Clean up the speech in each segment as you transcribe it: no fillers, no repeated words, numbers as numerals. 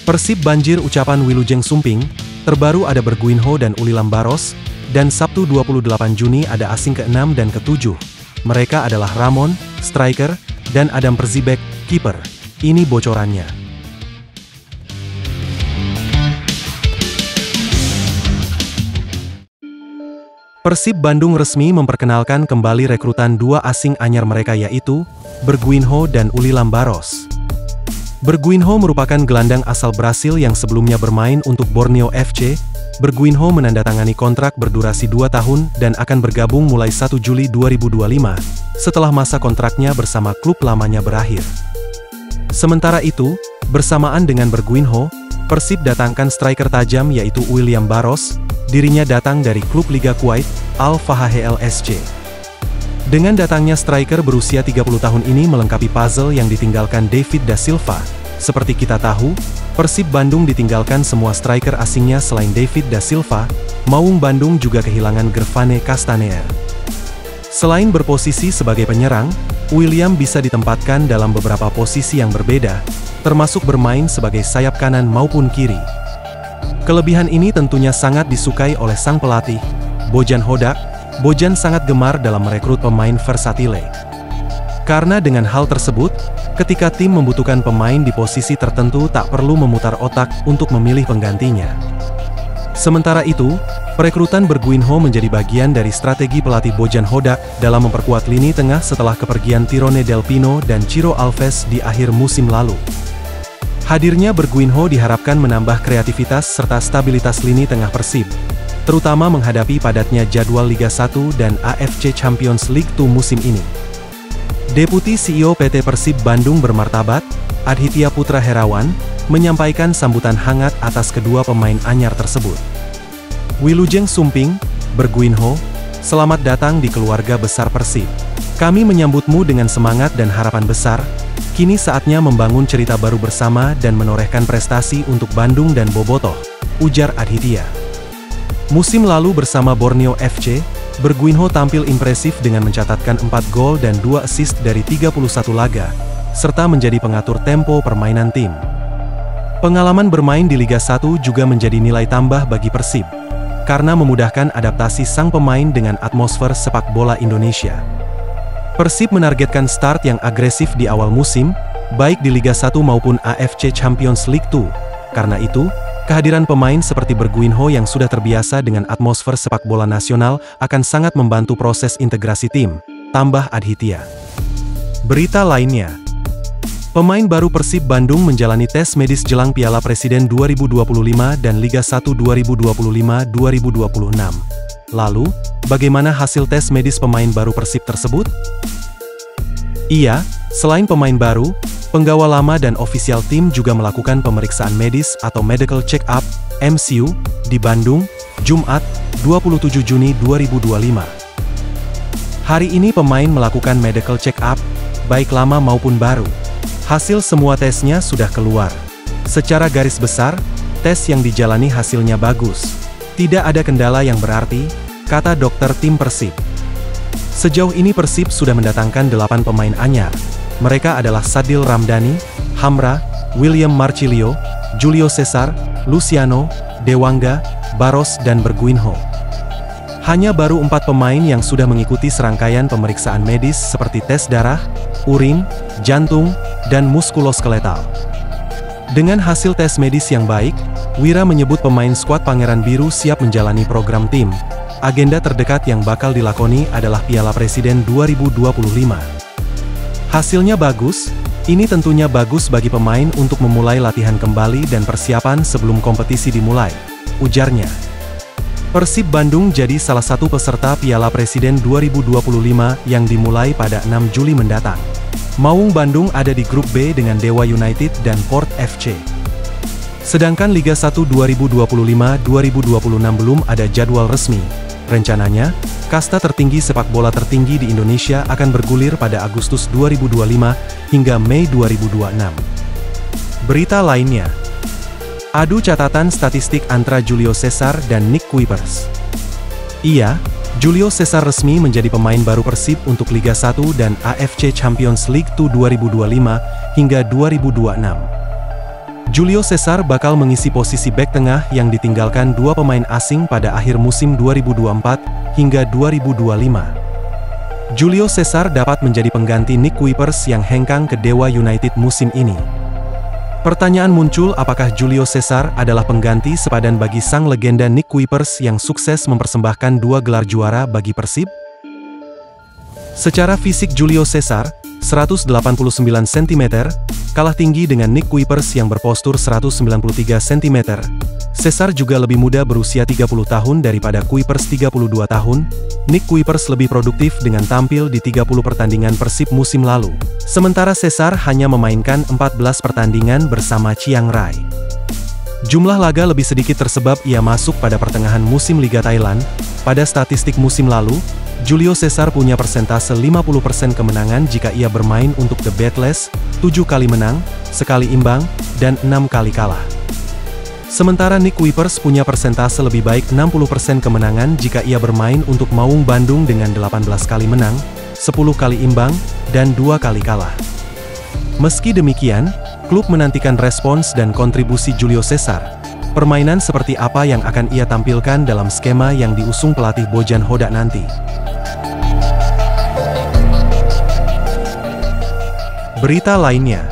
Persib banjir ucapan Wilujeng Sumping, terbaru ada Berguinho dan Ulilam Baros, dan Sabtu 28 Juni ada asing ke-6 dan ke-7. Mereka adalah Ramon, striker, dan Adam Perzibek, kiper. Ini bocorannya. Persib Bandung resmi memperkenalkan kembali rekrutan dua asing anyar mereka yaitu Berguinho dan Ulilam Baros. Berguinho merupakan gelandang asal Brasil yang sebelumnya bermain untuk Borneo FC. Berguinho menandatangani kontrak berdurasi 2 tahun dan akan bergabung mulai 1 Juli 2025, setelah masa kontraknya bersama klub lamanya berakhir. Sementara itu, bersamaan dengan Berguinho, Persib datangkan striker tajam yaitu Ulilam Baros. Dirinya datang dari klub Liga Kuwait, Al-Fahael SC. Dengan datangnya striker berusia 30 tahun ini melengkapi puzzle yang ditinggalkan David da Silva. Seperti kita tahu, Persib Bandung ditinggalkan semua striker asingnya selain David da Silva. Maung Bandung juga kehilangan Gervane Castaner. Selain berposisi sebagai penyerang, Ulilam bisa ditempatkan dalam beberapa posisi yang berbeda, termasuk bermain sebagai sayap kanan maupun kiri. Kelebihan ini tentunya sangat disukai oleh sang pelatih, Bojan Hodak. Bojan sangat gemar dalam merekrut pemain versatile. Karena dengan hal tersebut, ketika tim membutuhkan pemain di posisi tertentu tak perlu memutar otak untuk memilih penggantinya. Sementara itu, perekrutan Berguinho menjadi bagian dari strategi pelatih Bojan Hodak dalam memperkuat lini tengah setelah kepergian Tirone Del Pino dan Ciro Alves di akhir musim lalu. Hadirnya Berguinho diharapkan menambah kreativitas serta stabilitas lini tengah Persib, terutama menghadapi padatnya jadwal Liga 1 dan AFC Champions League 2 musim ini. Deputi CEO PT Persib Bandung Bermartabat, Adhitya Putra Herawan, menyampaikan sambutan hangat atas kedua pemain anyar tersebut. Wilujeng Sumping, Berguinho, selamat datang di keluarga besar Persib. Kami menyambutmu dengan semangat dan harapan besar. Kini saatnya membangun cerita baru bersama dan menorehkan prestasi untuk Bandung dan Bobotoh, ujar Adhitya. Musim lalu bersama Borneo FC, Berguinho tampil impresif dengan mencatatkan 4 gol dan 2 assist dari 31 laga, serta menjadi pengatur tempo permainan tim. Pengalaman bermain di Liga 1 juga menjadi nilai tambah bagi Persib, karena memudahkan adaptasi sang pemain dengan atmosfer sepak bola Indonesia. Persib menargetkan start yang agresif di awal musim, baik di Liga 1 maupun AFC Champions League 2. Karena itu, kehadiran pemain seperti Berguinho yang sudah terbiasa dengan atmosfer sepak bola nasional akan sangat membantu proses integrasi tim, tambah Adhitya. Berita lainnya, pemain baru Persib Bandung menjalani tes medis jelang Piala Presiden 2025 dan Liga 1 2025-2026. Lalu, bagaimana hasil tes medis pemain baru Persib tersebut? Iya, selain pemain baru, penggawa lama dan ofisial tim juga melakukan pemeriksaan medis atau medical check-up, MCU, di Bandung, Jumat, 27 Juni 2025. Hari ini pemain melakukan medical check-up, baik lama maupun baru. Hasil semua tesnya sudah keluar. Secara garis besar, tes yang dijalani hasilnya bagus. Tidak ada kendala yang berarti, kata dokter tim Persib. Sejauh ini Persib sudah mendatangkan 8 pemain anyar. Mereka adalah Sadil Ramdhani, Hamra, William Marcilio, Julio Cesar, Luciano, Dewangga, Baros dan Berguinho. Hanya baru 4 pemain yang sudah mengikuti serangkaian pemeriksaan medis seperti tes darah, urin, jantung, dan muskuloskeletal. Dengan hasil tes medis yang baik, Wira menyebut pemain skuad Pangeran Biru siap menjalani program tim. Agenda terdekat yang bakal dilakoni adalah Piala Presiden 2025. Hasilnya bagus, ini tentunya bagus bagi pemain untuk memulai latihan kembali dan persiapan sebelum kompetisi dimulai, ujarnya. Persib Bandung jadi salah satu peserta Piala Presiden 2025 yang dimulai pada 6 Juli mendatang. Maung Bandung ada di grup B dengan Dewa United dan Port FC. Sedangkan Liga 1 2025-2026 belum ada jadwal resmi. Rencananya, kasta tertinggi sepak bola tertinggi di Indonesia akan bergulir pada Agustus 2025 hingga Mei 2026. Berita lainnya, adu catatan statistik antara Julio Cesar dan Nick Kuipers. Iya, Julio Cesar resmi menjadi pemain baru Persib untuk Liga 1 dan AFC Champions League 2 2025 hingga 2026. Julio Cesar bakal mengisi posisi bek tengah yang ditinggalkan dua pemain asing pada akhir musim 2024 hingga 2025. Julio Cesar dapat menjadi pengganti Nick Kuipers yang hengkang ke Dewa United musim ini. Pertanyaan muncul, apakah Julio Cesar adalah pengganti sepadan bagi sang legenda Nick Kuipers yang sukses mempersembahkan 2 gelar juara bagi Persib? Secara fisik Julio Cesar, 189 cm, kalah tinggi dengan Nick Kuipers yang berpostur 193 cm. Cesar juga lebih muda berusia 30 tahun daripada Kuipers 32 tahun. Nick Kuipers lebih produktif dengan tampil di 30 pertandingan Persib musim lalu. Sementara Cesar hanya memainkan 14 pertandingan bersama Chiang Rai. Jumlah laga lebih sedikit tersebab ia masuk pada pertengahan musim Liga Thailand. Pada statistik musim lalu, Julio Cesar punya persentase 50% kemenangan jika ia bermain untuk The Beatles, 7 kali menang, sekali imbang, dan 6 kali kalah. Sementara Nick Kuipers punya persentase lebih baik 60% kemenangan jika ia bermain untuk Maung Bandung dengan 18 kali menang, 10 kali imbang, dan 2 kali kalah. Meski demikian, klub menantikan respons dan kontribusi Julio Cesar. Permainan seperti apa yang akan ia tampilkan dalam skema yang diusung pelatih Bojan Hodak nanti. Berita lainnya,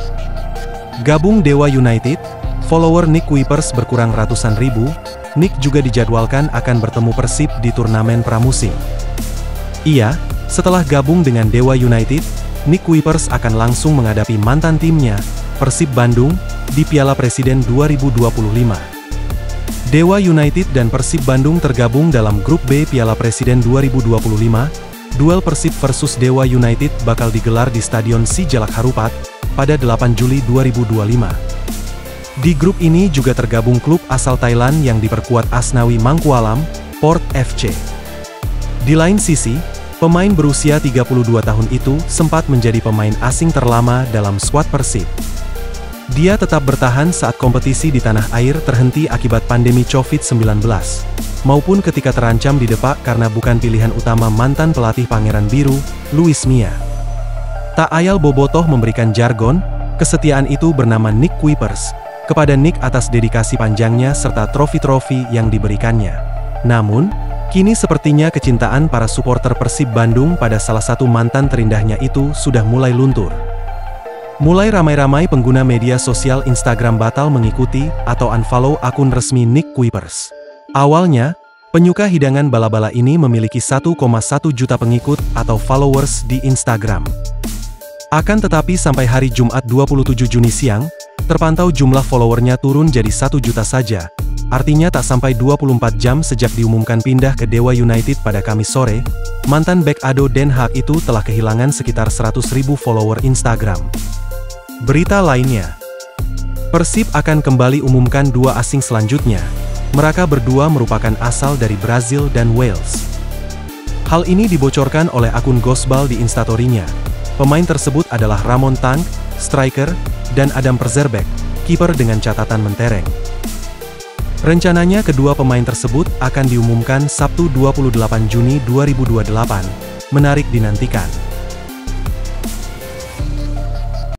gabung Dewa United, follower Nick Kuipers berkurang ratusan ribu. Nick juga dijadwalkan akan bertemu Persib di turnamen pramusim. Setelah gabung dengan Dewa United, Nick Kuipers akan langsung menghadapi mantan timnya, Persib Bandung, di Piala Presiden 2025. Dewa United dan Persib Bandung tergabung dalam grup B Piala Presiden 2025. Duel Persib versus Dewa United bakal digelar di Stadion Sijalak Harupat pada 8 Juli 2025. Di grup ini juga tergabung klub asal Thailand yang diperkuat Asnawi Mangkualam, Port FC. Di lain sisi, pemain berusia 32 tahun itu sempat menjadi pemain asing terlama dalam skuad Persib. Dia tetap bertahan saat kompetisi di tanah air terhenti akibat pandemi COVID-19, maupun ketika terancam didepak karena bukan pilihan utama mantan pelatih Pangeran Biru, Luis Mia. Tak ayal bobotoh memberikan jargon, kesetiaan itu bernama Nick Kuipers, kepada Nick atas dedikasi panjangnya serta trofi-trofi yang diberikannya. Namun, kini sepertinya kecintaan para supporter Persib Bandung pada salah satu mantan terindahnya itu sudah mulai luntur. Mulai ramai-ramai pengguna media sosial Instagram batal mengikuti atau unfollow akun resmi Nick Kuipers. Awalnya, penyuka hidangan bala-bala ini memiliki 1,1 juta pengikut atau followers di Instagram. Akan tetapi sampai hari Jumat 27 Juni siang, terpantau jumlah followernya turun jadi 1 juta saja. Artinya tak sampai 24 jam sejak diumumkan pindah ke Dewa United pada Kamis sore, mantan bek ADO Den Haag itu telah kehilangan sekitar 100.000 follower Instagram. Berita lainnya, Persib akan kembali umumkan 2 asing selanjutnya. Mereka berdua merupakan asal dari Brazil dan Wales. Hal ini dibocorkan oleh akun Gosbal di Instastory-nya. Pemain tersebut adalah Ramon Tank, striker, dan Adam Perzerbek, kiper dengan catatan mentereng. Rencananya kedua pemain tersebut akan diumumkan Sabtu 28 Juni 2028. Menarik dinantikan.